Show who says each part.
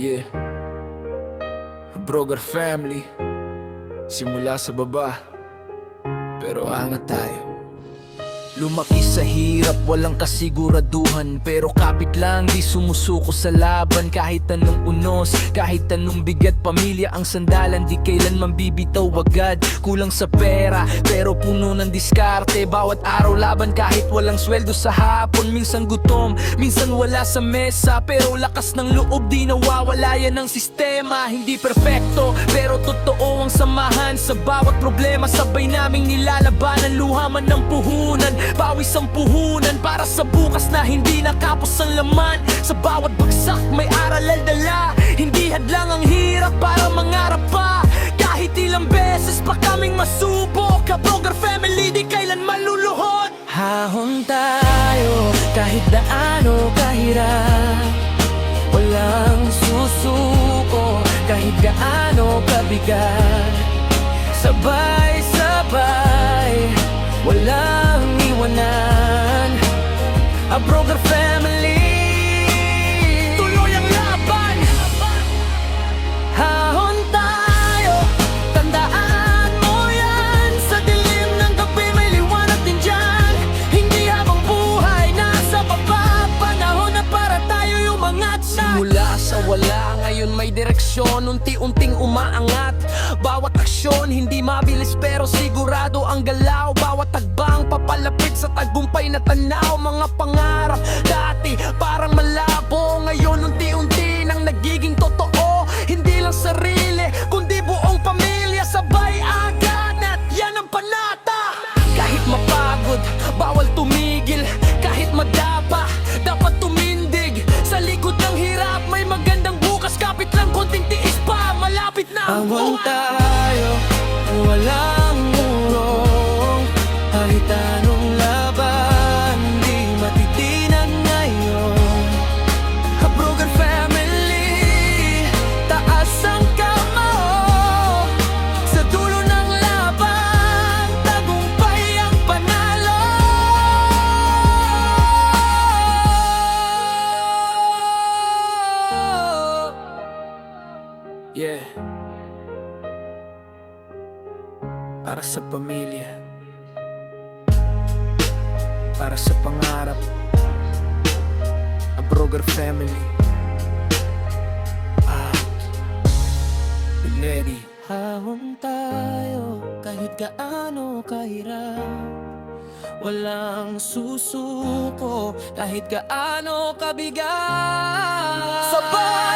Speaker 1: Yeah, Broger family. Simula sa baba, pero angat tayo. Lumaki sa hirap, walang kasiguraduhan, pero kapit lang, di sumusuko sa laban. Kahit anong unos, kahit anong bigat, pamilya ang sandalan, di kailanman bibitaw agad. Kulang sa pera, pero puno ng diskarte. Bawat araw laban kahit walang sweldo sa hapon. Minsan gutom, minsan wala sa mesa, pero lakas ng loob di nawawala yan ng sistema. Hindi perfecto, pero totoo ang samahan. Sa bawat problema, sabay naming nilalabanan. Luhaman ng puhunan, pawis ang puhunan, para sa bukas na hindi nakapos ang laman. Sa bawat bagsak may aral al dala, hindi hadlang ang hirap para mangarap pa. Kahit ilang beses pa kaming masubok, Broger family di kailan maluluhod. Hahon tayo kahit daano kahirap, walang susuko kahit gaano kabigat. Sabay-sabay, walang iwanan, a Broger family. Tuloy ang laban, hahon tayo, tandaan mo yan. Sa dilim ng gabi may liwanag din dyan. Hindi habang buhay nasa baba, panahon na para tayo umangat na. Simula sa wala, ngayon may direksyon, unti-unting umaangat. Bawat aksyon, hindi mabilis pero sigurado ang galaw. Bawat tagbang papalapit sa tagumpay na tanaw. Mga pangarap dati parang malabo, ngayon unti-unti nang nagiging totoo. Hindi lang sarili, kundi buong pamilya sabay agad, at yan ang panata. Kahit mapagod, bawal tumigil. Kahit madapa, dapat tumindig. Sa likod ng hirap, may magandang bukas. Kapit lang, konting tiis pa, malapit na ang buwan. Tayo, walang murong, kahit anong laban, di matitinag ngayon. A Broger family, taas ang kamao. Sa dulo ng laban, tagumpay ang panalo. Yeah, para sa pamilya, para sa pangarap, a Broger family. Ready. Hahon tayo kahit gaano kahirap, walang susuko kahit gaano kabigat. Sabay